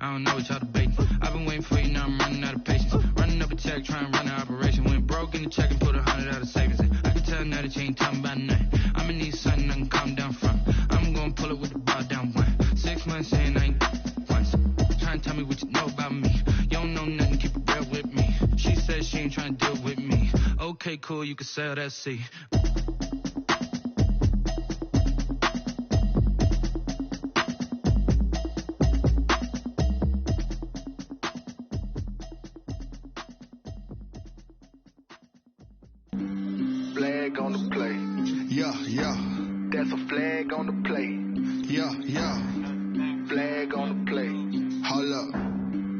I don't know what y'all debating. I've been waiting for you, now I'm running out of patience. Running up a check, trying to run an operation. Went broke in the check and put 100 out of savings in. I can tell now that you ain't talking about nothing. I'ma need something I can calm down from. I'm gonna pull it with the bar down 1. 6 months saying I ain't once. Trying to tell me what you know about me. You don't know nothing, keep it real with me. She said she ain't trying to deal with me. Okay, cool, you can sell that seat. Flag on the play. Yeah, yeah. That's a flag on the play. Yeah, yeah. Flag on the play. Hold up.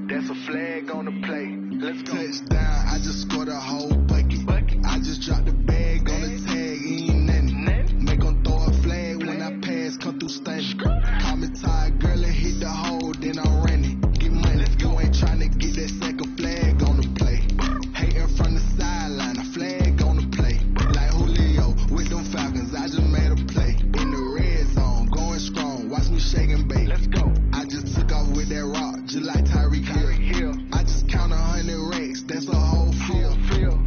That's a flag on the play. Let's go. Touchdown, I just scored a whole bucket. I just dropped the bag on the tag, ain't nothing. Make 'em throw a flag when I pass, come through stunning. Call me tired, girl, and hit the hole, then I'm running. Get money, you ain't trying to get that second flag on the play. Hating from the sideline, a flag on the play. Like Julio with them Falcons, I just made a play. In the red zone, going strong, watch me shake and bake. Let's go. I just took off with that rock, just like Tyreek Hill. I just count 100 racks, that's a whole field.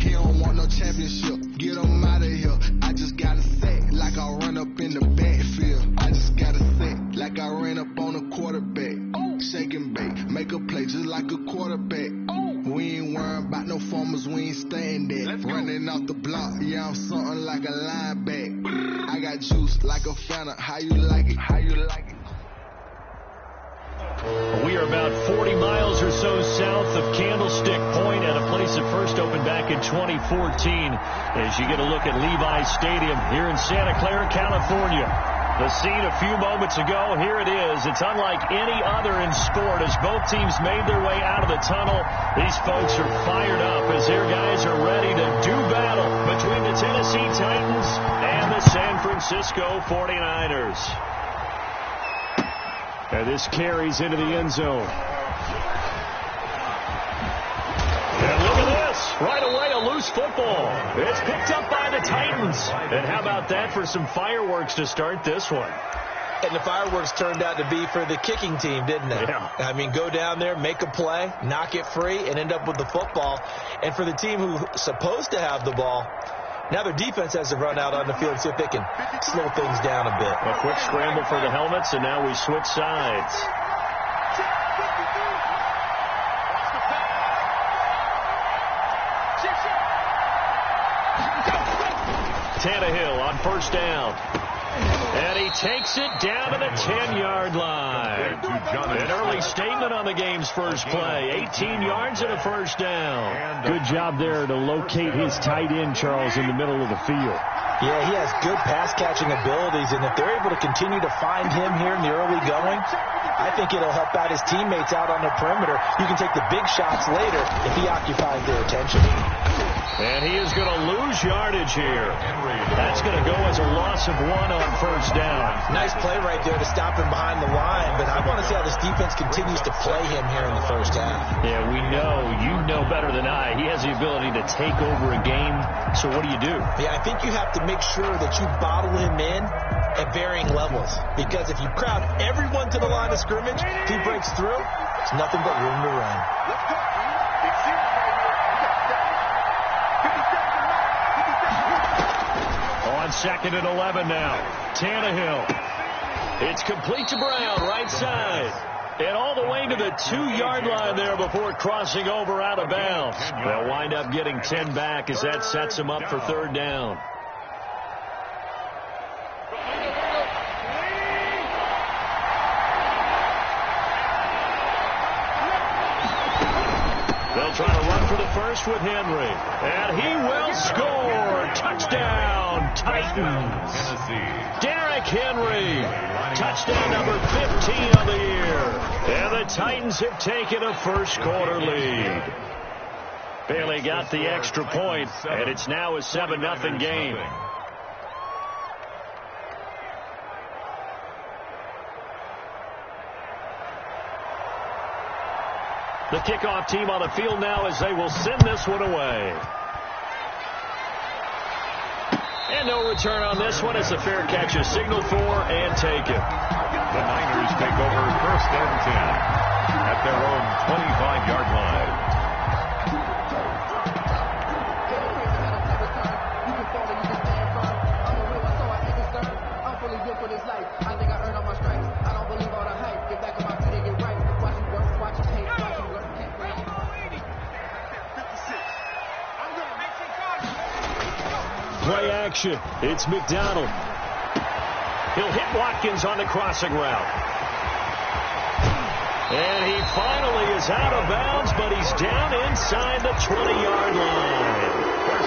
He don't want no championship, get him out of here. I just got a set, like I run up in the backfield. I just got a set, like I ran up on a quarterback. Shake and bake, make a play just like a quarterback. We ain't worrying about no formers, we ain't staying there. Running off the block, yeah, I'm something like a linebacker. I got juice like a Fanta, how you like it? How you like it? We are about 40 miles or so south of Candlestick Point at a place that first opened back in 2014 as you get a look at Levi's Stadium here in Santa Clara, California. The scene a few moments ago, here it is. It's unlike any other in sport as both teams made their way out of the tunnel. These folks are fired up as their guys are ready to do battle between the Tennessee Titans and the San Francisco 49ers. And this carries into the end zone. And look at this. Right away, a loose football. It's picked up by the Titans. And how about that for some fireworks to start this one? And the fireworks turned out to be for the kicking team, didn't they? Yeah. I mean, go down there, make a play, knock it free, and end up with the football. And for the team who's supposed to have the ball, now their defense has to run out on the field and see if they can slow things down a bit. A quick scramble for the helmets, and now we switch sides. Tannehill on first down. And he takes it down to the 10-yard line. An early statement on the game's first play. 18 yards and a first down. Good job there to locate his tight end, Charles, in the middle of the field. Yeah, he has good pass-catching abilities, and if they're able to continue to find him here in the early going, I think it'll help out his teammates out on the perimeter. You can take the big shots later if he occupies their attention. And he is going to lose yardage here. That's going to go as a loss of 1 on first down. Nice play right there to stop him behind the line, but I want to see how this defense continues to play him here in the first half. Yeah, we know. You know better than I. He has the ability to take over a game, so what do you do? Yeah, I think you have to make sure that you bottle him in at varying levels, because if you crowd everyone to the line of scrimmage, if he breaks through, it's nothing but room to run. On second and 11 now. Tannehill. It's complete to Brown, right side. And all the way to the 2-yard line there before crossing over out of bounds. They'll wind up getting 10 back as that sets them up for third down. They'll try to run for the first with Henry. And he will score. Touchdown, Titans. Derrick Henry. Touchdown number 15 of the year. And the Titans have taken a first-quarter lead. Bailey got the extra point, and it's now a 7-0 game. The kickoff team on the field now as they will send this one away. And no return on this one as a fair catch is signaled for and taken. The Niners take over first and 10 at their play action. It's McDonald. He'll hit Watkins on the crossing route. And he finally is out of bounds, but he's down inside the 20-yard line.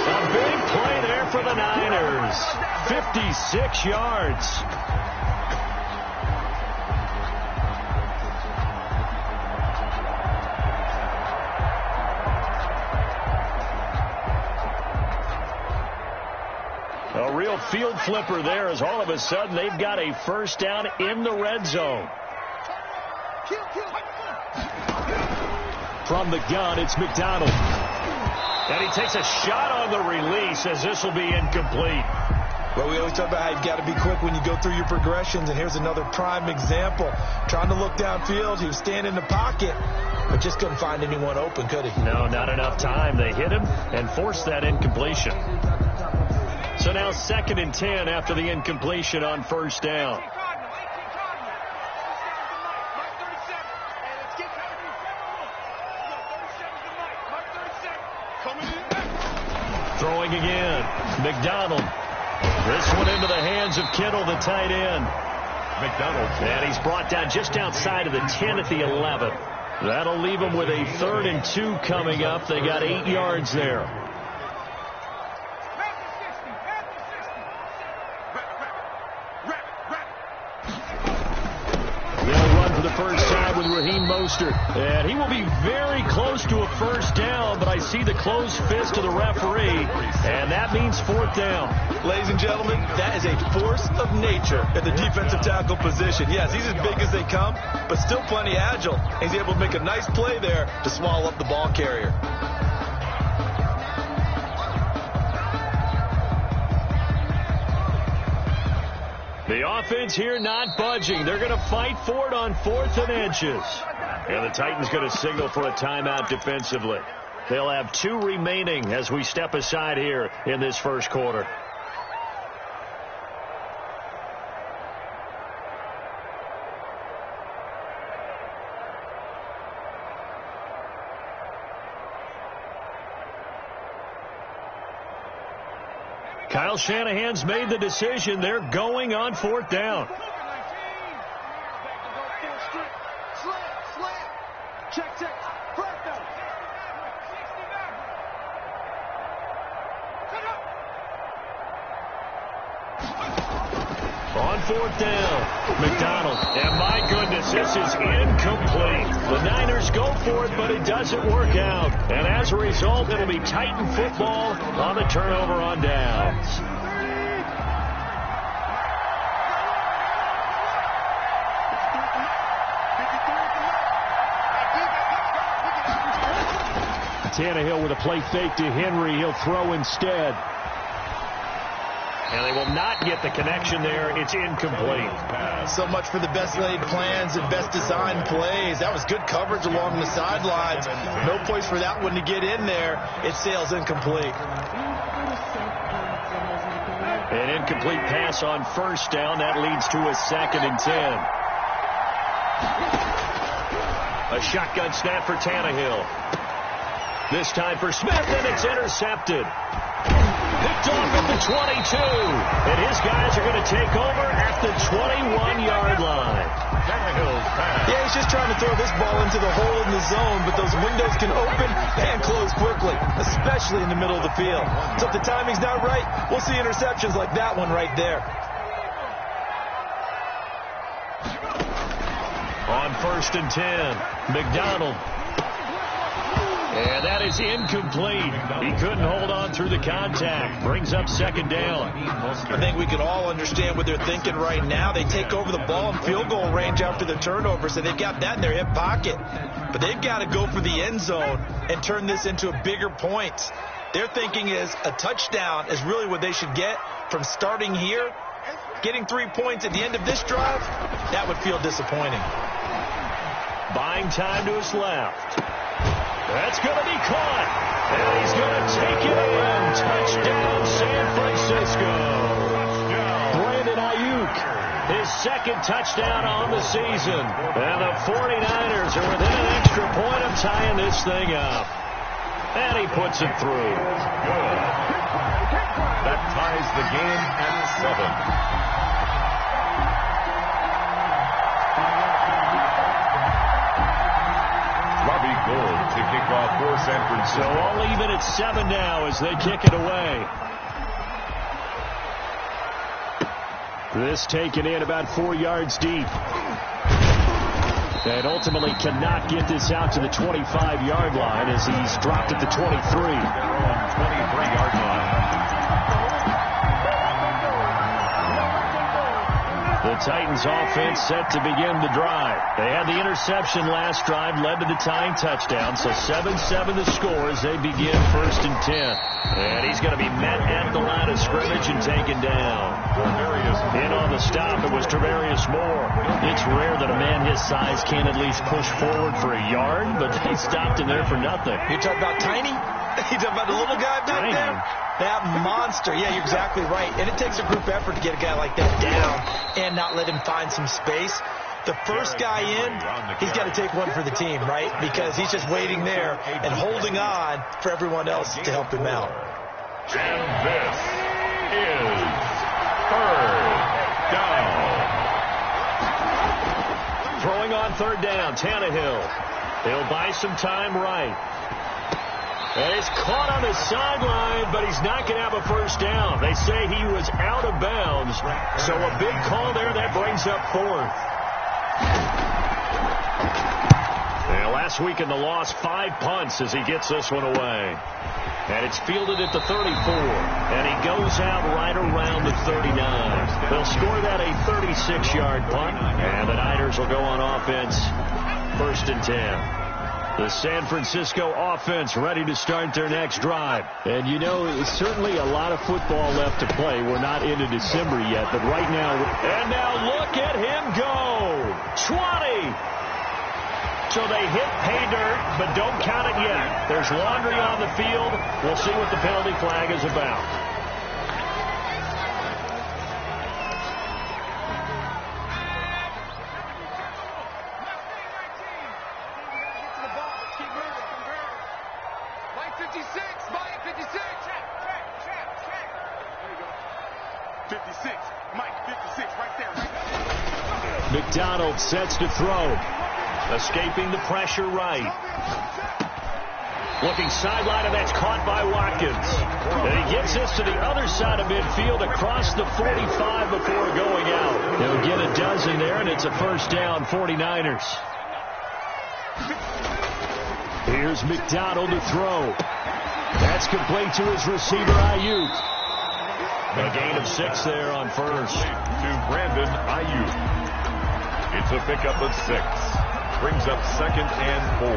A big play there for the Niners. 56 yards. A real field flipper there, as all of a sudden they've got a first down in the red zone. From the gun, it's McDonald. And he takes a shot on the release, as this will be incomplete. Well, we always talk about how you've got to be quick when you go through your progressions, and here's another prime example. Trying to look downfield, he was standing in the pocket, but just couldn't find anyone open, could he? No, not enough time. They hit him and forced that incompletion. So now 2nd and 10 after the incompletion on first down. Throwing again. McDonald. This one into the hands of Kittle, the tight end. McDonald. And he's brought down just outside of the 10 at the 11. That'll leave him with a 3rd and 2 coming up. They got 8 yards there. First time with Raheem Mostert. And he will be very close to a first down, but I see the closed fist of the referee, and that means 4th down. Ladies and gentlemen, that is a force of nature at the defensive tackle position. Yes, he's as big as they come, but still plenty agile. He's able to make a nice play there to swallow up the ball carrier. The offense here not budging. They're going to fight for it on 4th and inches. And the Titans going to signal for a timeout defensively. They'll have 2 remaining as we step aside here in this first quarter. Kyle Shanahan's made the decision. They're going on 4th down. On 4th down, McDonald. And my goodness, this is incomplete. The Niners go for it, but it doesn't work out. And as a result, it'll be Titan football on the turnover on downs. Tannehill with a play fake to Henry. He'll throw instead. And they will not get the connection there. It's incomplete. So much for the best laid plans and best designed plays. That was good coverage along the sidelines. No place for that one to get in there. It sails incomplete. An incomplete pass on first down. That leads to a 2nd and 10. A shotgun snap for Tannehill. This time for Smith, and it's intercepted. Picked off at the 22. And his guys are going to take over at the 21-yard line. Yeah, he's just trying to throw this ball into the hole in the zone, but those windows can open and close quickly, especially in the middle of the field. So if the timing's not right, we'll see interceptions like that one right there. On 1st and 10, McDonald. And that is incomplete. He couldn't hold on through the contact. Brings up 2nd down. I think we can all understand what they're thinking right now. They take over the ball in field goal range after the turnover, so they've got that in their hip pocket. But they've got to go for the end zone and turn this into a bigger point. Their thinking is a touchdown is really what they should get from starting here. Getting 3 points at the end of this drive, that would feel disappointing. Buying time to his left. That's going to be caught. And he's going to take it in. Touchdown, San Francisco. Brandon Ayuk, his 2nd touchdown on the season. And the 49ers are within an extra point of tying this thing up. And he puts it through. Good. That ties the game at 7. Robbie Gould to kick off for San Francisco. So all even at 7 now as they kick it away. This taken in about 4 yards deep. And ultimately cannot get this out to the 25-yard line as he's dropped at the 23. Their own 23-yard line. The Titans offense set to begin the drive. They had the interception last drive, led to the tying touchdown. So 7-7 the score as they begin 1st and 10. And he's going to be met at the line of scrimmage and taken down. In on the stop, it was Travarius Moore. It's rare that a man his size can at least push forward for a yard, but they stopped him there for nothing. You're talking about tiny? You're talking about the little guy back there? That monster. Yeah, you're exactly right. And it takes a group effort to get a guy like that down and not let him find some space. The first guy in, he's got to take one for the team, right? Because he's just waiting there and holding on for everyone else to help him out. And this is 3rd down. Throwing on 3rd down, Tannehill. He'll buy some time right. And it's caught on the sideline, but he's not going to have a 1st down. They say he was out of bounds, so a big call there that brings up 4th. And last week in the loss, 5 punts as he gets this one away. And it's fielded at the 34. And he goes out right around the 39. They'll score that a 36-yard punt. And the Niners will go on offense 1st and 10. The San Francisco offense ready to start their next drive. And, you know, certainly a lot of football left to play. We're not into December yet, but right now. And now look at him go. 20. So they hit pay dirt, but don't count it yet. There's laundry on the field. We'll see what the penalty flag is about. McDonald sets to throw. Escaping the pressure right. Looking sideline, and that's caught by Watkins. And he gets this to the other side of midfield across the 45 before going out. He'll get a dozen there, and it's a 1st down, 49ers. Here's McDonald to throw. That's complete to his receiver, Ayuk. A gain of 6 there on 1st. To Brandon Ayuk. It's a pickup of 6. Brings up 2nd and 4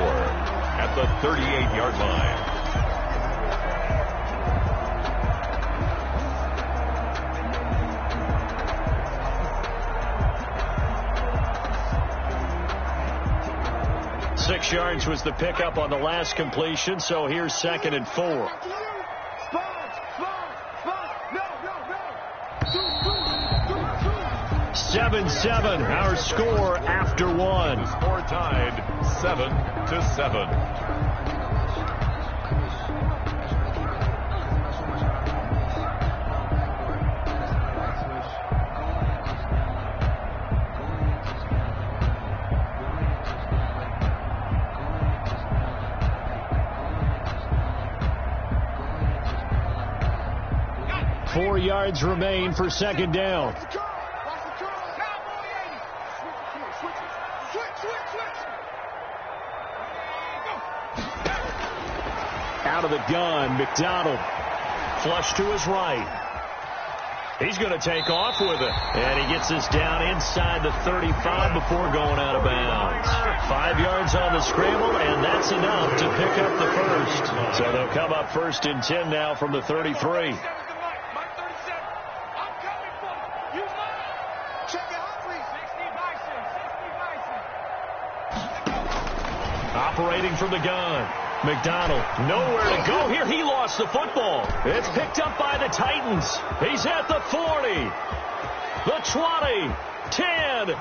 at the 38-yard line. Six yards was the pickup on the last completion, so here's 2nd and 4. 7-7, our score after 1. The score tied 7-7. Four yards remain for 2nd down. Out of the gun, McDonald. Flush to his right. He's going to take off with it. And he gets this down inside the 35 before going out of bounds. 5 yards on the scramble, and that's enough to pick up the 1st. So they'll come up 1st and 10 now from the 33. Operating from the gun. McDonald, nowhere to go here. He lost the football. It's picked up by the Titans. He's at the 40, the 20, 10.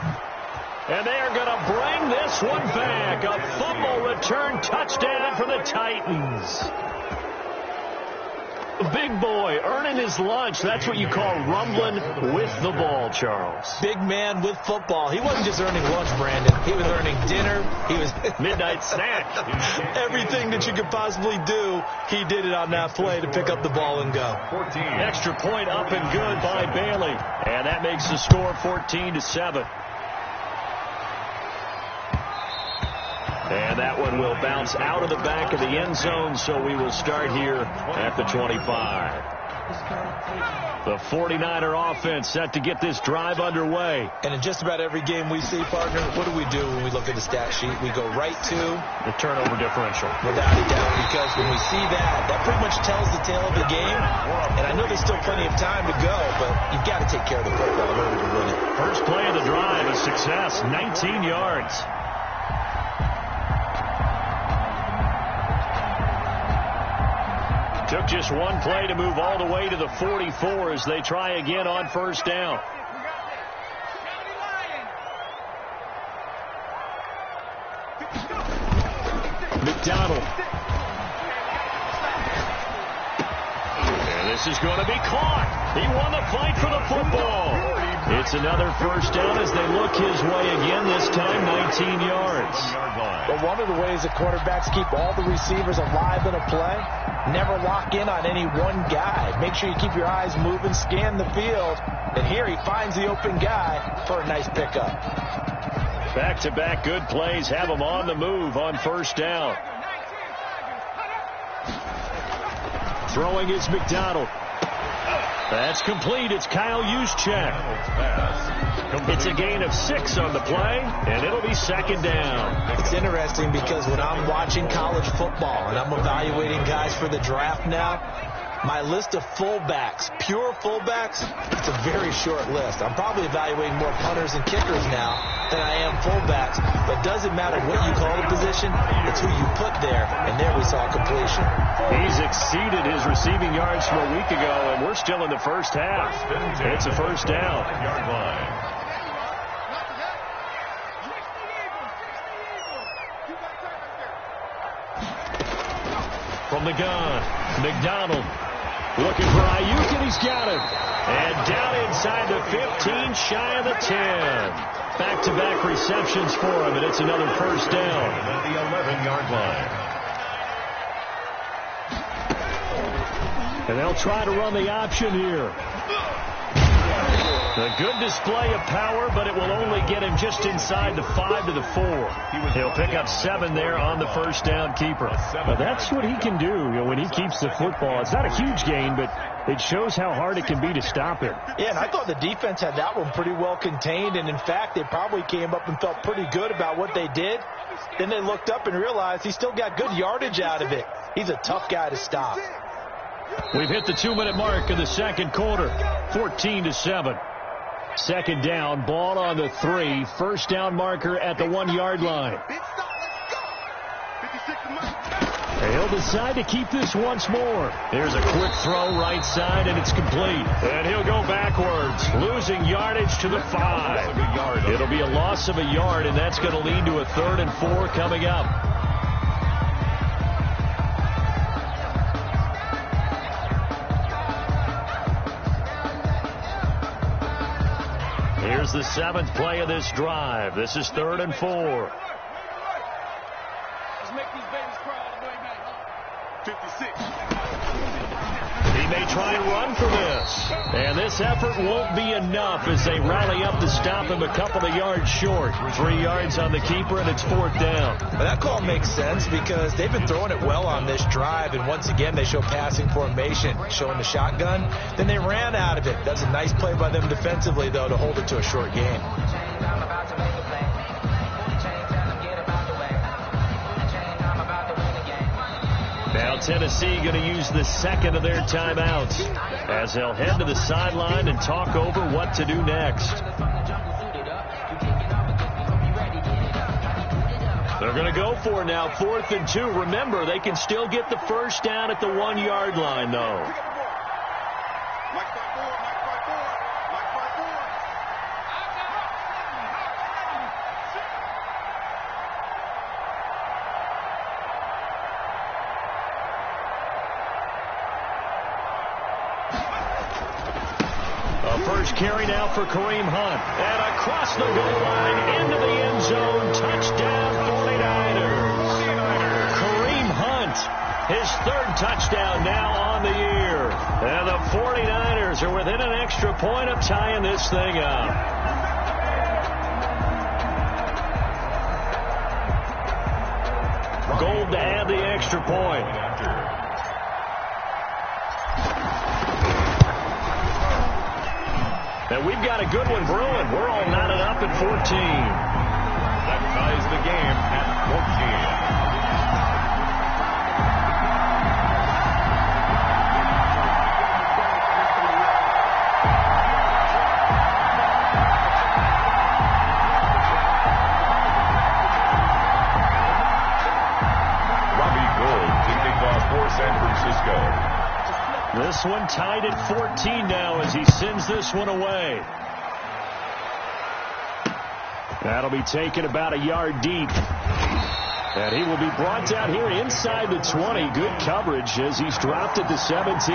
And they are going to bring this one back. A fumble return touchdown for the Titans. Big boy earning his lunch. That's what you call rumbling with the ball, Charles. Big man with football. He wasn't just earning lunch, Brandon. He was earning dinner. He was midnight snack. Everything that you could possibly do, he did it on that play to pick up the ball and go. 14. Extra point up and good by Bailey. And that makes the score 14-7. And that one will bounce out of the back of the end zone, so we will start here at the 25. The 49er offense set to get this drive underway. And in just about every game we see, partner, what do when we look at the stat sheet? We go right to the turnover differential. Without a doubt, because when we see that pretty much tells the tale of the game. And I know there's still plenty of time to go, but you've got to take care of the football in order to win it. First play of the drive, a success, 19 yards. Took just one play to move all the way to the 44 as they try again on first down. McDonald. And this is going to be caught. He won the fight for the football. It's another first down as they look his way again, this time 19 yards. Well, one of the ways that quarterbacks keep all the receivers alive in a play, never lock in on any one guy. Make sure you keep your eyes moving, scan the field. And here he finds the open guy for a nice pickup. Back-to-back good plays have him on the move on first down. Throwing is McDonald. That's complete. It's Kyle Juszczyk. It's a gain of 6 on the play, and it'll be second down. It's interesting because when I'm watching college football and I'm evaluating guys for the draft now, my list of fullbacks, pure fullbacks, it's a very short list. I'm probably evaluating more punters and kickers now than I am fullbacks. But it doesn't matter what you call the position, it's who you put there. And there we saw completion. He's exceeded his receiving yards from a week ago, and we're still in the first half. It's a first down. From the gun, McDonald looking for Ayuk, and he's got him. And down inside the 15, shy of the 10. Back-to-back receptions for him, and it's another first down. At the 11-yard line. And they'll try to run the option here. A good display of power, but it will only get him just inside the 5 to the 4. He'll pick up 7 there on the first down keeper. But that's what he can do, when he keeps the football. It's not a huge gain, but it shows how hard it can be to stop him. Yeah, and I thought the defense had that one pretty well contained. And, in fact, they probably came up and felt pretty good about what they did. Then they looked up and realized he still got good yardage out of it. He's a tough guy to stop. We've hit the 2-minute mark of the second quarter, 14-7. Second down, ball on the 3. First down marker at the 1-yard line. He'll decide to keep this once more. There's a quick throw right side, and it's complete. And he'll go backwards, losing yardage to the 5. It'll be a loss of a yard, and that's going to lead to a 3rd and 4 coming up. Here's the 7th play of this drive. This is 3rd and 4. Let's make these babies cry all the way back home. 56. He may try and run for this. And this effort won't be enough as they rally up to stop him a couple of yards short. 3 yards on the keeper, and it's 4th down. Well, that call makes sense because they've been throwing it well on this drive. And once again, they show passing formation, showing the shotgun. Then they ran out of it. That's a nice play by them defensively, though, to hold it to a short game. Now Tennessee going to use the second of their timeouts as they'll head to the sideline and talk over what to do next. They're going to go for now 4th and 2. Remember, they can still get the first down at the 1-yard line, though. first carry now for Kareem Hunt. And across the goal line into the end zone. Touchdown 49ers. Kareem Hunt, his third touchdown now on the year. And the 49ers are within an extra point of tying this thing up. Gold to add the extra point. And we've got a good one brewing. We're all knotted up at 14. That ties the game at 14. San Francisco. This one tied at 14 now as he sends this one away. That'll be taken about a yard deep. And he will be brought down here inside the 20. Good coverage as he's dropped at the 17.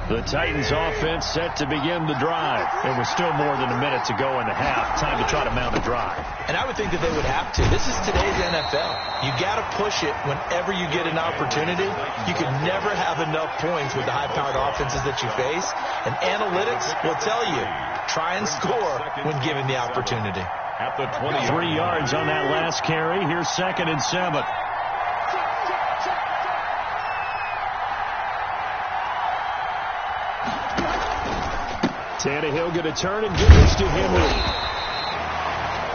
The Titans offense set to begin the drive. It was still more than a minute to go in the half. Time to try to mount a drive. And I would think that they would have to. This is today's NFL. You got to push it whenever you get an opportunity. You can never have enough points with the high-powered offenses that you face. And analytics will tell you, try and score when given the opportunity. At the 20. 3 yards on that last carry. Here's 2nd and 7. Tannehill going to turn and give this to Henry.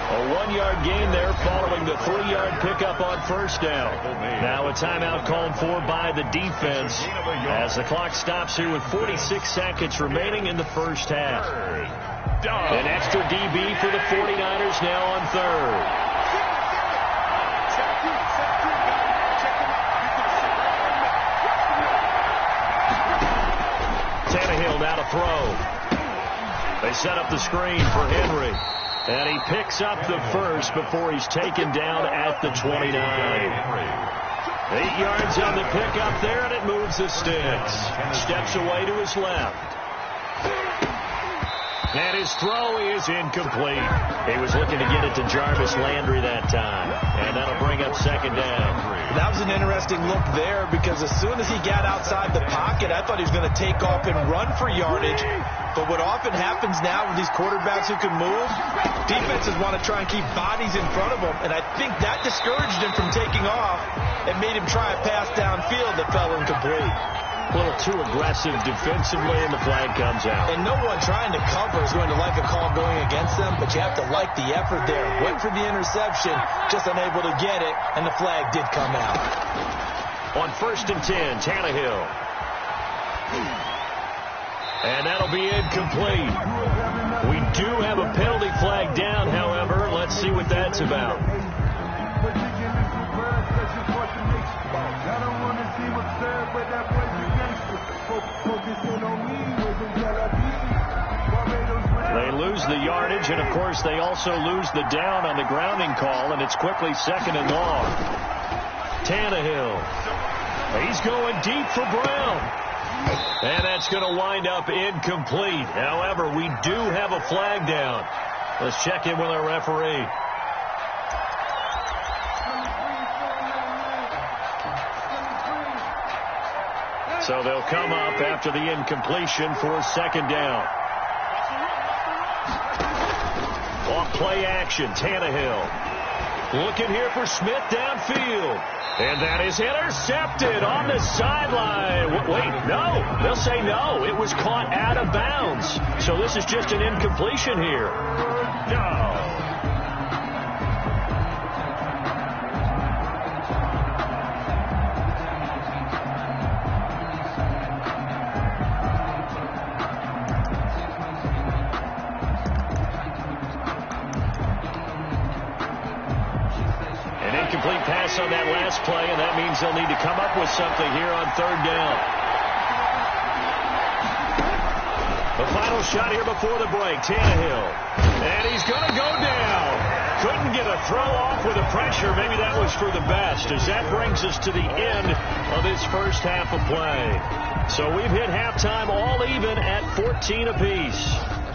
A 1-yard gain there following the 3-yard pickup on first down. Now a timeout called for by the defense as the clock stops here with 46 seconds remaining in the first half. An extra DB for the 49ers now on third. Tannehill now to throw. They set up the screen for Henry. And he picks up the first before he's taken down at the 29. 8 yards on the pickup there, and it moves the sticks. Steps away to his left. And his throw is incomplete. He was looking to get it to Jarvis Landry that time. And that'll bring up 2nd down. That was an interesting look there because as soon as he got outside the pocket, I thought he was going to take off and run for yardage. But what often happens now with these quarterbacks who can move, defenses want to try and keep bodies in front of them. And I think that discouraged him from taking off and made him try a pass downfield that fell incomplete. A little too aggressive defensively, and the flag comes out. And no one trying to cover is going to like a call going against them, but you have to like the effort there. Went for the interception, just unable to get it, and the flag did come out. On 1st and 10, Tannehill. And that'll be incomplete. We do have a penalty flag down, however. Let's see what that's about. They lose the yardage, and of course they also lose the down on the grounding call, and it's quickly 2nd and long. Tannehill. He's going deep for Brown. And that's going to wind up incomplete. However, we do have a flag down. Let's check in with our referee. So they'll come up after the incompletion for 2nd down. Off play action, Tannehill. Looking here for Smith downfield. And that is intercepted on the sideline. Wait, no. They'll say no. It was caught out of bounds. So this is just an incompletion here. No. incomplete pass on that last play, and that means they'll need to come up with something here on third down. The final shot here before the break, Tannehill. And he's going to go down. Couldn't get a throw off with the pressure. Maybe that was for the best, as that brings us to the end of this first half of play. So we've hit halftime all even at 14 apiece.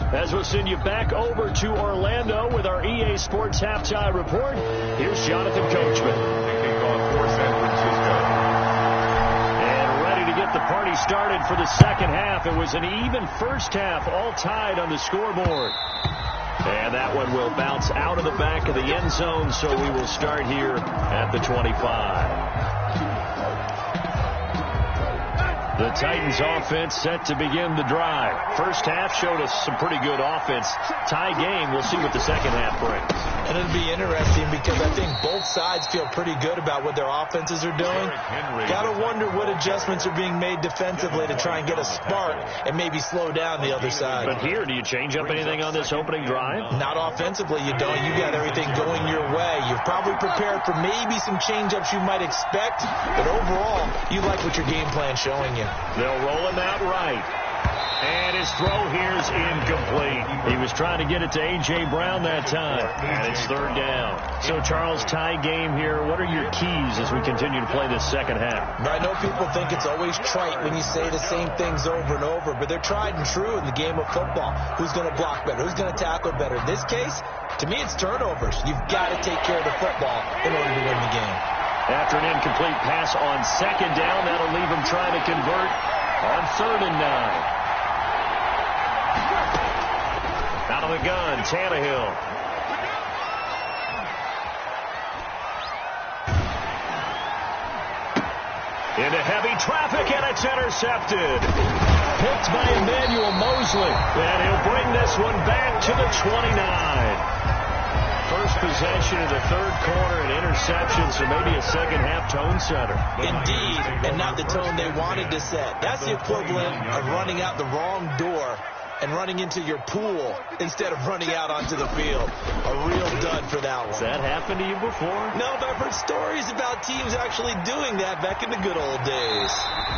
As we'll send you back over to Orlando with our EA Sports Halftime Report, here's Jonathan Coachman. Kicking off for San Francisco. And ready to get the party started for the second half. It was an even first half, all tied on the scoreboard. And that one will bounce out of the back of the end zone, so we will start here at the 25. The Titans offense set to begin the drive. First half showed us some pretty good offense. Tie game. We'll see what the second half brings. And it'll be interesting because I think both sides feel pretty good about what their offenses are doing. Got to wonder what adjustments are being made defensively to try and get a spark and maybe slow down the other side. But here, do you change up anything on this opening drive? Not offensively, you don't. You got everything going your way. You've probably prepared for maybe some change-ups you might expect, but overall, you like what your game plan's showing you. They'll roll him out right. And his throw here is incomplete. He was trying to get it to A.J. Brown that time. And it's third down. So, Charles, tie game here. What are your keys as we continue to play this second half? I know people think it's always trite when you say the same things over and over, but they're tried and true in the game of football. Who's going to block better? Who's going to tackle better? In this case, to me, it's turnovers. You've got to take care of the football in order to win the game. After an incomplete pass on second down, that'll leave him trying to convert on 3rd and 9. Out of the gun, Tannehill. Into heavy traffic, and it's intercepted. Picked by Emmanuel Mosley. And he'll bring this one back to the 29. First possession of the third quarter, an interception, so maybe a second-half tone setter. Indeed, and not the tone they wanted to set. That's the equivalent of running out the wrong door and running into your pool instead of running out onto the field. A real dud for that one. Has that happened to you before? No, but I've heard stories about teams actually doing that back in the good old days.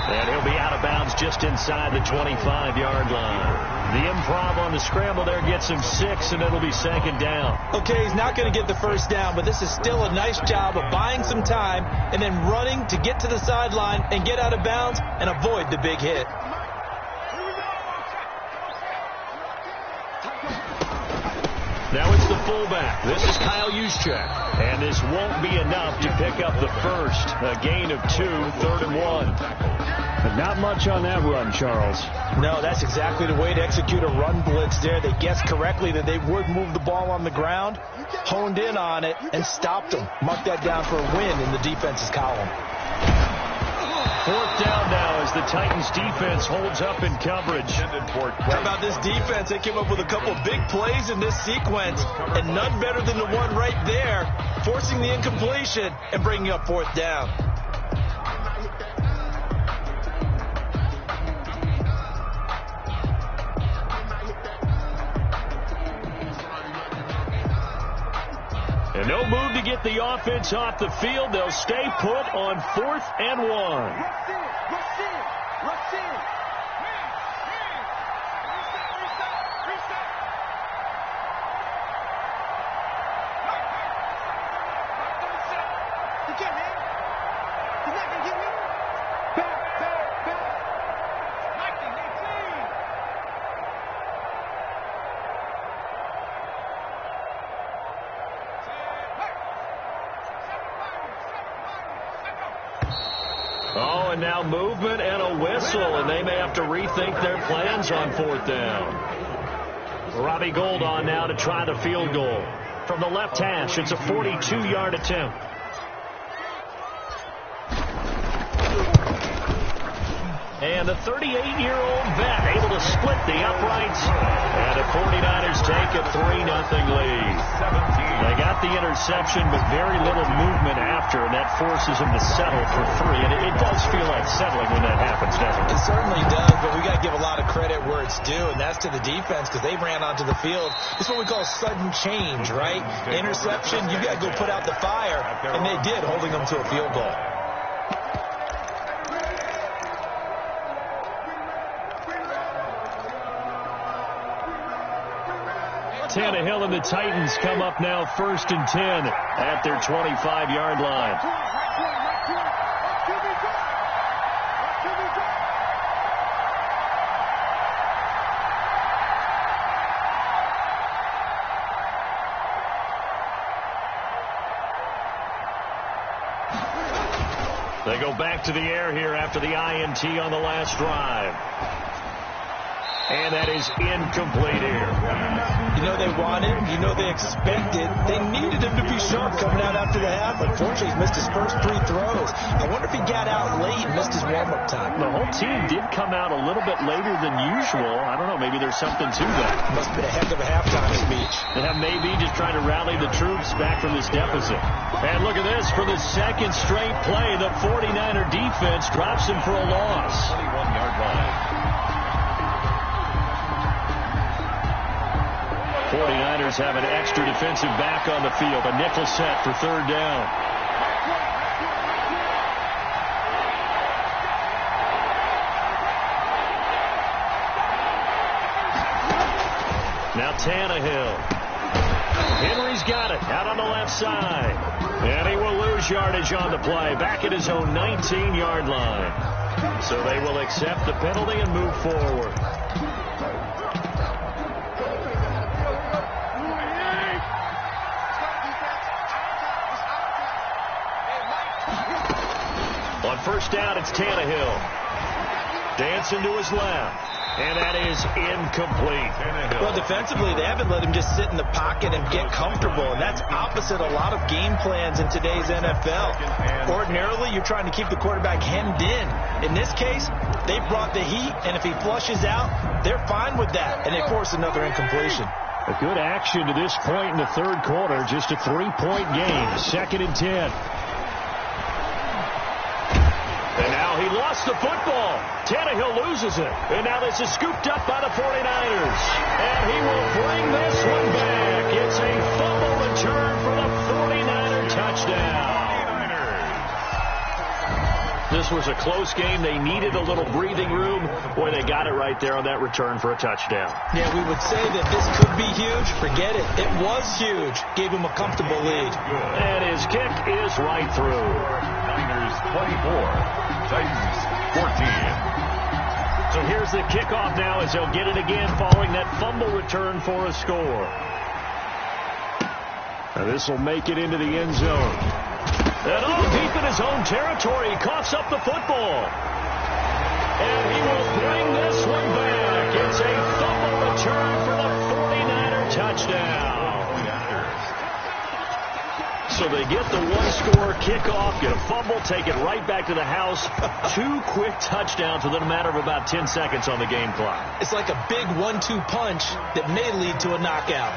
And he'll be out of bounds just inside the 25-yard line. The improv on the scramble there gets him 6, and it'll be second down. Okay, he's not going to get the first down, but this is still a nice job of buying some time and then running to get to the sideline and get out of bounds and avoid the big hit. Now it's the fullback. This is Kyle Juszczyk. And this won't be enough to pick up the first. A gain of 2, 3rd and 1. But not much on that run, Charles. No, that's exactly the way to execute a run blitz there. They guessed correctly that they would move the ball on the ground, honed in on it, and stopped them. Mark that down for a win in the defense's column. 4th down now as the Titans defense holds up in coverage. How about this defense? They came up with a couple big plays in this sequence, and none better than the one right there, forcing the incompletion and bringing up 4th down. And no move to get the offense off the field. They'll stay put on 4th and 1. Oh, and now movement and a whistle, and they may have to rethink their plans on 4th down. Robbie Gould on now to try the field goal. From the left hash, it's a 42-yard attempt. And the 38-year-old vet able to split the uprights. And the 49ers take take a 3-0 lead. 17. They got the interception, but very little movement after, and that forces them to settle for 3. And it does feel like settling when that happens, doesn't it? It certainly does, but we got to give a lot of credit where it's due, and that's to the defense because they ran onto the field. It's what we call sudden change, right? Interception, you got to go put out the fire, and they did, holding them to a field goal. Tannehill and the Titans come up now 1st and 10 at their 25-yard line. They go back to the air here after the INT on the last drive. And that is incomplete here. You know they wanted, you know they expected. They needed him to be sharp coming out after the half. Unfortunately, he's missed his first 3 throws. I wonder if he got out late and missed his warm-up time. The whole team did come out a little bit later than usual. I don't know, maybe there's something to that. Must have been a heck of a halftime speech. Yeah, maybe just trying to rally the troops back from this deficit. And look at this. For the second straight play, the 49er defense drops him for a loss. 21-yard line. 49ers have an extra defensive back on the field. A nickel set for 3rd down. Now Tannehill. Henry's got it out on the left side. And he will lose yardage on the play. Back at his own 19-yard line. So they will accept the penalty and move forward. On 1st down, it's Tannehill. Dancing to his left. And that is incomplete. Well, defensively, they haven't let him just sit in the pocket and get comfortable. And that's opposite a lot of game plans in today's NFL. Ordinarily, you're trying to keep the quarterback hemmed in. In this case, they brought the heat, and if he flushes out, they're fine with that. And they force another incompletion. A good action to this point in the 3rd quarter. Just a 3-point game. 2nd and 10. And now he lost the football. Tannehill loses it. And now this is scooped up by the 49ers. And he will bring this one back. It's a fumble return for the 49er touchdown. This was a close game. They needed a little breathing room. Boy, they got it right there on that return for a touchdown. Yeah, we would say that this could be huge. Forget it. It was huge. Gave him a comfortable lead. And his kick is right through. Niners 24. Titans 14. So here's the kickoff now as they'll get it again following that fumble return for a score. Now this will make it into the end zone. And deep in his own territory, he coughs up the football. And he will bring this one back. It's a fumble return for the 49er touchdown. So they get the one-score kickoff, get a fumble, take it right back to the house. 2 quick touchdowns within a matter of about 10 seconds on the game clock. It's like a big 1-2 punch that may lead to a knockout.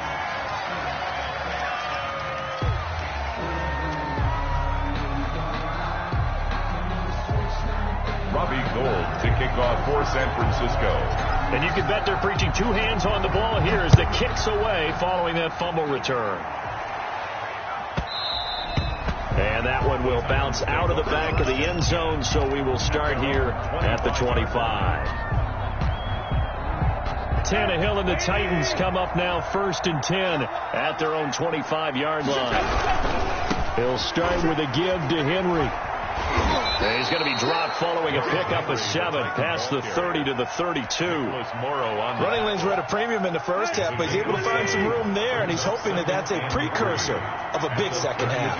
Robbie Gould to kick off for San Francisco. And you can bet they're preaching 2 hands on the ball here as the kick's away following that fumble return. And that one will bounce out of the back of the end zone, so we will start here at the 25. Tannehill and the Titans come up now 1st and 10 at their own 25-yard line. He'll start with a give to Henry. And he's going to be dropped following a pickup of 7 past the 30 to the 32. Running lanes were at a premium in the first half, but he's able to find some room there, and he's hoping that that's a precursor of a big second half.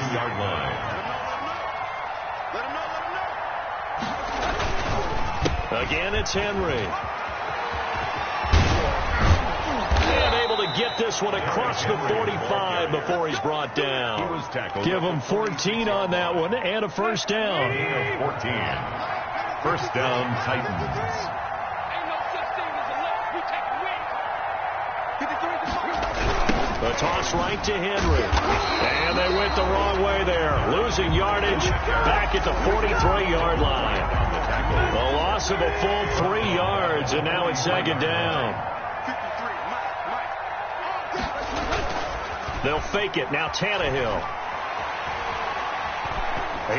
Again, it's Henry. And able to get this one across the 45 before he's brought down. He was tackled. Give him 14 on that one and a first down. 14. First down, Titans. Ain't no such thing as a look. We take a win. Get the 3. The toss right to Henry. And they went the wrong way there. Losing yardage back at the 43-yard line. A loss of a full 3 yards, and now it's second down. They'll fake it. Now Tannehill.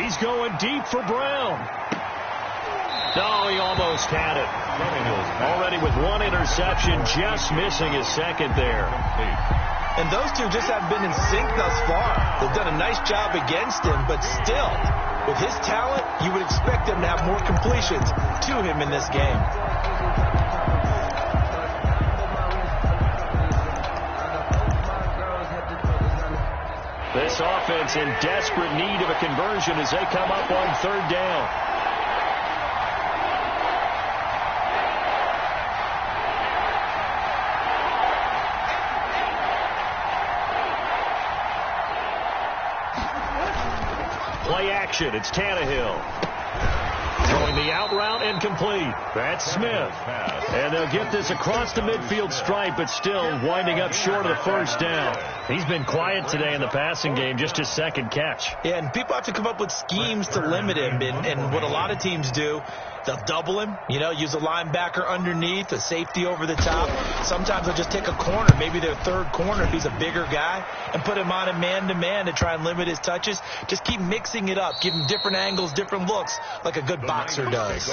He's going deep for Brown. No, he almost had it. Already with 1 interception, just missing his second there. And those two just haven't been in sync thus far. They've done a nice job against him, but still, with his talent, you would expect him to have more completions to him in this game. This offense in desperate need of a conversion as they come up on 3rd down. Play action. It's Tannehill. Throwing the out route and complete. That's Smith. And they'll get this across the midfield stripe, but still winding up short of the 1st down. He's been quiet today in the passing game, just his 2nd catch. Yeah, and people have to come up with schemes to limit him. And what a lot of teams do, they'll double him, use a linebacker underneath, a safety over the top. Sometimes they'll just take a corner, maybe their 3rd corner if he's a bigger guy, and put him on a man-to-man to try and limit his touches. Just keep mixing it up, give him different angles, different looks, like a good boxer does.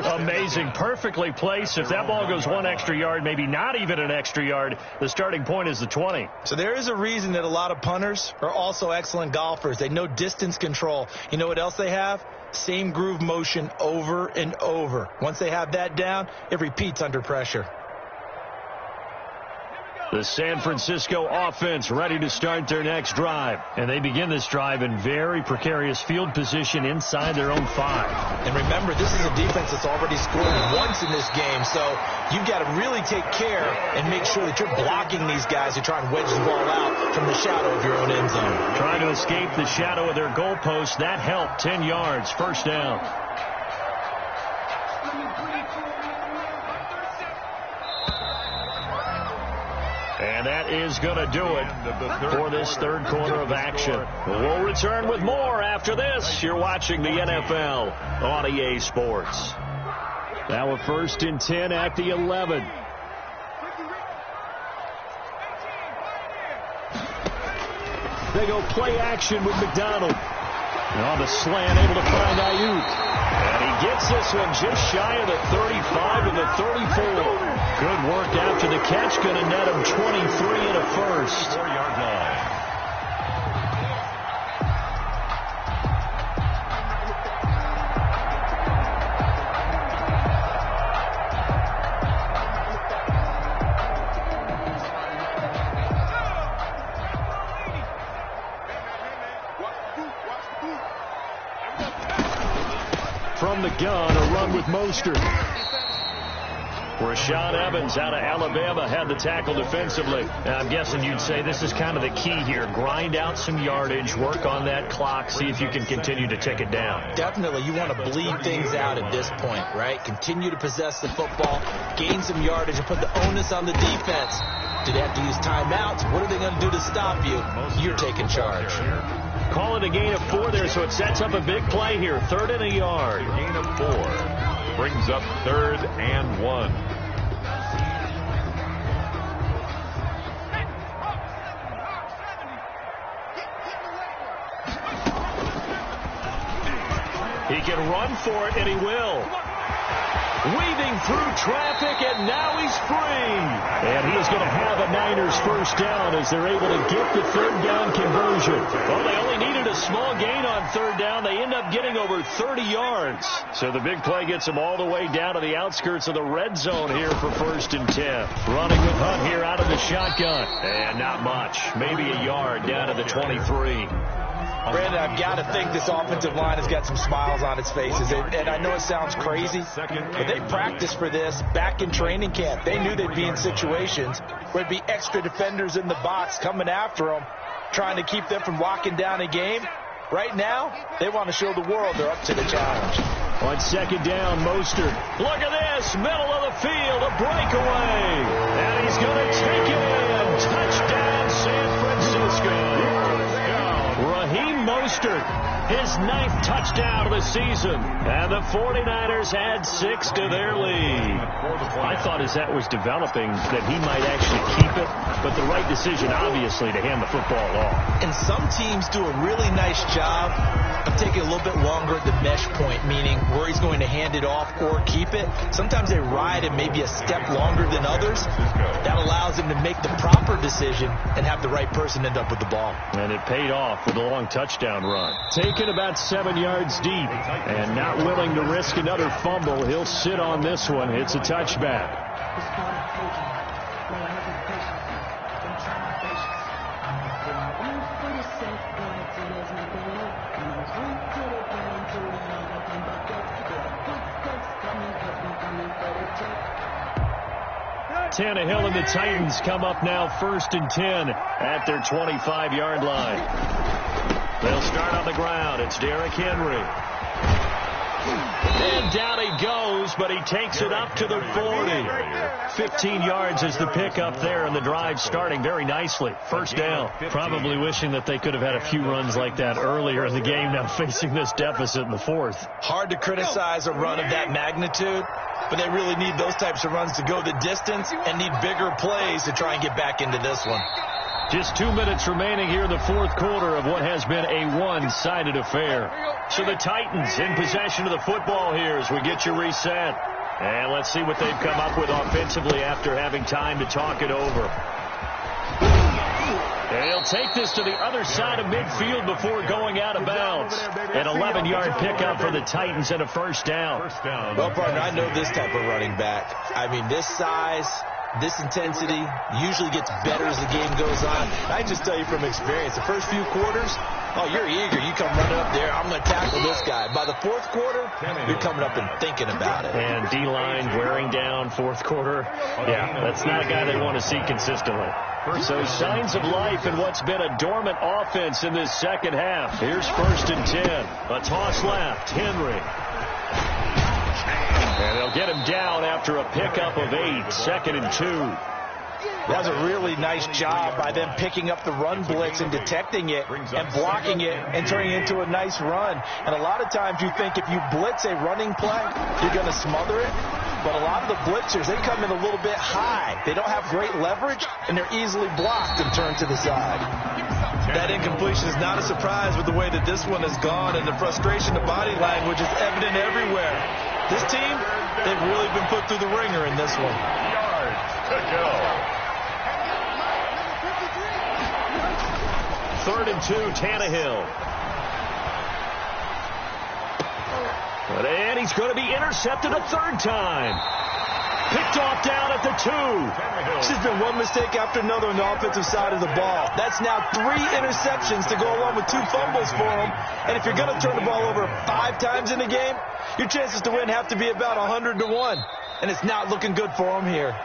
Amazing, perfectly placed. If that ball goes 1 extra yard, maybe not even an extra yard, the starting point is the 20. So there is a reason that a lot of punters are also excellent golfers. They know distance control. You know what else they have? Same groove motion over and over. Once they have that down, it repeats under pressure. The San Francisco offense ready to start their next drive. And they begin this drive in very precarious field position inside their own 5. And remember, this is a defense that's already scored once in this game, so you've got to really take care and make sure that you're blocking these guys who try and wedge the ball out from the shadow of your own end zone. Trying to escape the shadow of their goalpost. That helped. 10 yards, 1st down. And that is going to do it for this 3rd quarter of action. We'll return with more after this. You're watching the NFL on EA Sports. Now a 1st and 10 at the 11. They go play action with McDonald. And on the slant, able to find Ayuk. And he gets this one just shy of the 35 to the 34. Good work after the catch. Going to net him 23 and a 1st. 4-yard line. From the gun, a run with Mostert. Rashaan Evans out of Alabama had the tackle defensively. And I'm guessing you'd say this is kind of the key here. Grind out some yardage, work on that clock, see if you can continue to tick it down. Definitely, you want to bleed things out at this point, right? Continue to possess the football, gain some yardage, and put the onus on the defense. Do they have to use timeouts? What are they going to do to stop you? You're taking charge. Call it a gain of 4 there, so it sets up a big play here. 3rd and a yard. A gain of 4 brings up 3rd and 1. He can run for it, and he will. Weaving through traffic, and now he's free. And he's going to have a Niners 1st down as they're able to get the 3rd down conversion. Well, they only needed a small gain on 3rd down. They end up getting over 30 yards. So the big play gets them all the way down to the outskirts of the red zone here for 1st and 10. Running with Hunt here out of the shotgun. And not much. Maybe a yard down to the 23. Brandon, I've got to think this offensive line has got some smiles on its faces. And I know it sounds crazy, but they practiced for this back in training camp. They knew they'd be in situations where there'd be extra defenders in the box coming after them, trying to keep them from locking down a game. Right now, they want to show the world they're up to the challenge. On 2nd down, Mostert. Look at this, middle of the field, a breakaway. And he's going to take it in. Touchdown, San Mostert, his 9th touchdown of the season. And the 49ers add 6 to their lead. I thought as that was developing that he might actually keep it, but the right decision, obviously, to hand the football off. And some teams do a really nice job of taking a little bit longer at the mesh point, meaning where he's going to hand it off or keep it. Sometimes they ride it maybe a step longer than others. That allows him to make the proper decision and have the right person end up with the ball. And it paid off with a long touchdown run. Taken about 7 yards deep and not willing to risk another fumble. He'll sit on this one. It's a touchback. Tannehill and the Titans come up now 1st and 10 at their 25-yard line. They'll start on the ground. It's Derrick Henry. And down he goes, but he takes it up to the 40. 15 yards is the pickup there, and the drive starting very nicely. First down. Probably wishing that they could have had a few runs like that earlier in the game, now facing this deficit in the 4th. Hard to criticize a run of that magnitude, but they really need those types of runs to go the distance and need bigger plays to try and get back into this one. Just 2 minutes remaining here in the 4th quarter of what has been a one-sided affair. So the Titans in possession of the football here as we get you reset. And let's see what they've come up with offensively after having time to talk it over. And he'll take this to the other side of midfield before going out of bounds. An 11-yard pickup for the Titans and a first down. Well, partner, I know this type of running back. I mean, this size, this intensity usually gets better as the game goes on. I just tell you from experience, the first few quarters, oh, you're eager. You come running up there, I'm going to tackle this guy. By the 4th quarter, you're coming up and thinking about it. And D-line wearing down 4th quarter. Yeah, that's not a guy they want to see consistently. So signs of life in what's been a dormant offense in this second half. Here's 1st and 10. A toss left. Henry. And they'll get him down after a pickup of 8. 2nd and 2. That was a really nice job by them picking up the run blitz and detecting it and blocking it and turning it into a nice run. And a lot of times you think if you blitz a running play, you're going to smother it. But a lot of the blitzers, they come in a little bit high. They don't have great leverage, and they're easily blocked and turned to the side. That incompletion is not a surprise with the way that this one has gone, and the frustration of body language is evident everywhere. This team, they've really been put through the ringer in this one. Yards to go. 3rd and 2, Tannehill. And he's going to be intercepted a 3rd time. Picked off down at the 2. This has been one mistake after another on the offensive side of the ball. That's now 3 interceptions to go along with 2 fumbles for him. And if you're going to turn the ball over 5 times in a game, your chances to win have to be about 100 to 1. And it's not looking good for him here.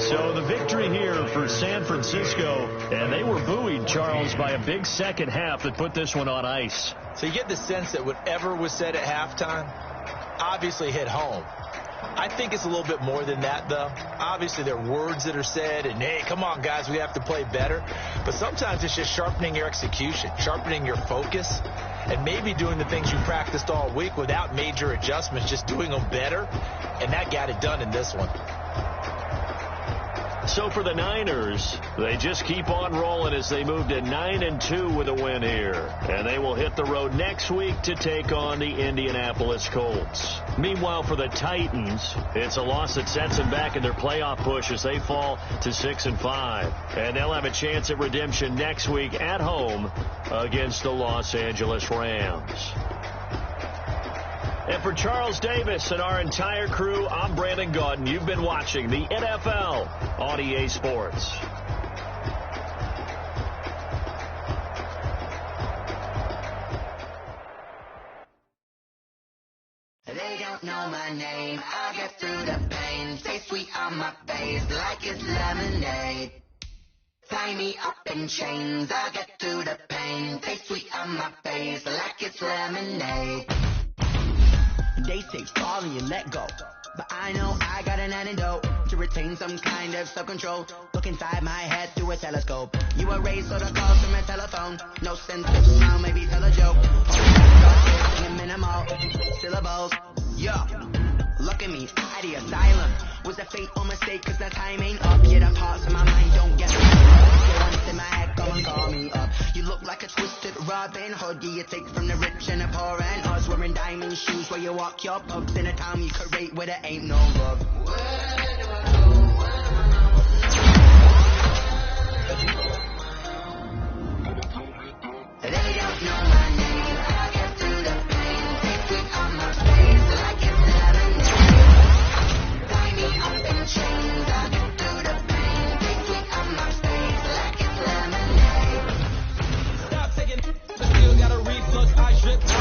So the victory here for San Francisco, and they were buoyed, Charles, by a big second half that put this one on ice. So you get the sense that whatever was said at halftime obviously hit home. I think it's a little bit more than that, though. Obviously, there are words that are said, and, hey, come on, guys, we have to play better. But sometimes it's just sharpening your execution, sharpening your focus, and maybe doing the things you practiced all week without major adjustments, just doing them better, and that got it done in this one. So for the Niners, they just keep on rolling as they move to 9-2 with a win here. And they will hit the road next week to take on the Indianapolis Colts. Meanwhile, for the Titans, it's a loss that sets them back in their playoff push as they fall to 6-5. And they'll have a chance at redemption next week at home against the Los Angeles Rams. And for Charles Davis and our entire crew, I'm Brandon Gaudin. You've been watching the NFL on EA Sports. They don't know my name. I get through the pain. Stay sweet on my face like it's lemonade. Tie me up in chains, I get to the pain. Taste sweet on my face like it's lemonade. They say fall and you let go, but I know I got an antidote to retain some kind of self-control. Look inside my head through a telescope. You erase all the calls from a telephone. No sense of smile, maybe tell a joke. Minimal syllables. Yo, look at me, out the asylum. Was a fate or mistake, cause the time ain't up. Yeah, the parts of my mind don't get me. Once in my head, come and call me up. You look like a twisted Robin Hood. Yeah, you take from the rich and the poor and us. Wearing diamond shoes where you walk your pugs. In a town you create where there ain't no love. Where do I go? They don't know my name. I get through the pain. Take sweet on my face like it's lemonade. Tie me up in chains. I get through the pain. Take sweet on my face like it's lemonade. Stop taking but still got a reflux. I drip out.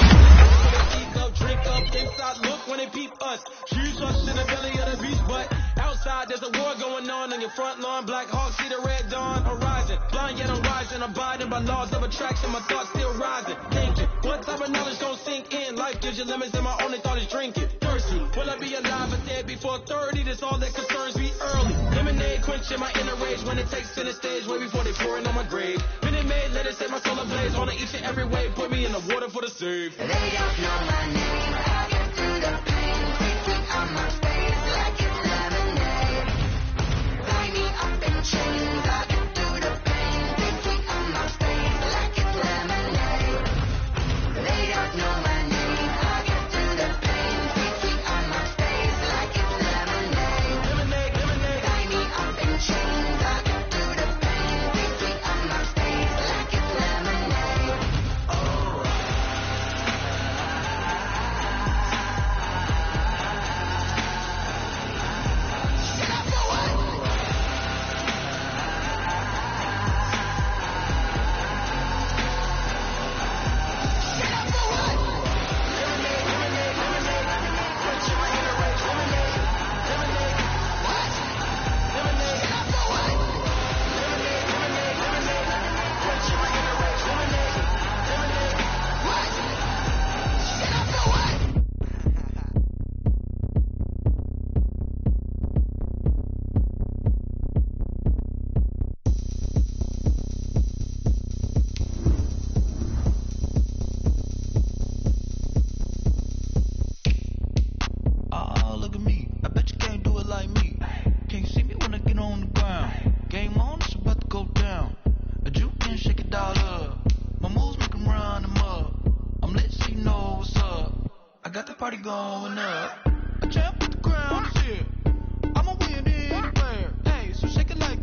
Drink up inside. Look when they peep us. Shoes us in the belly of the beast, but outside there's a war going on your front lawn. Black Hawk see the red dawn horizon. Blind yet I'm rising, abiding by laws of attraction. My thoughts still rising. Thinking, what type of knowledge gon' sink in? Life gives you limits and my only thought is drinking. Thirsty, will I be alive or dead before 30? That's all that concerns me early. Lemonade quenching my inner rage when it takes center stage way before they pour it on my grave. Minute Maid, let it set my soul ablaze. On each and every way, put me in the water for the save. They don't know my name. I get through the pain. Take sweet on my face like it's lemonade. Tie me up in chains. I get through the pain. Take sweet on my face like it's lemonade. They don't know my name. I get through the pain. Take sweet on my face like it's lemonade. Tie me up in chains. I get through the pain. Take sweet on my face like it's lemonade. Oh. Look at me. I bet you can't do it like me. Can't see me when I get on the ground. Game on, it's about to go down. A juke and shake it all up. My moves make them run them up. I'm lit so you know what's up. I got the party going up. A champ with the crown is here. I'm a winning player. Hey, so shake it like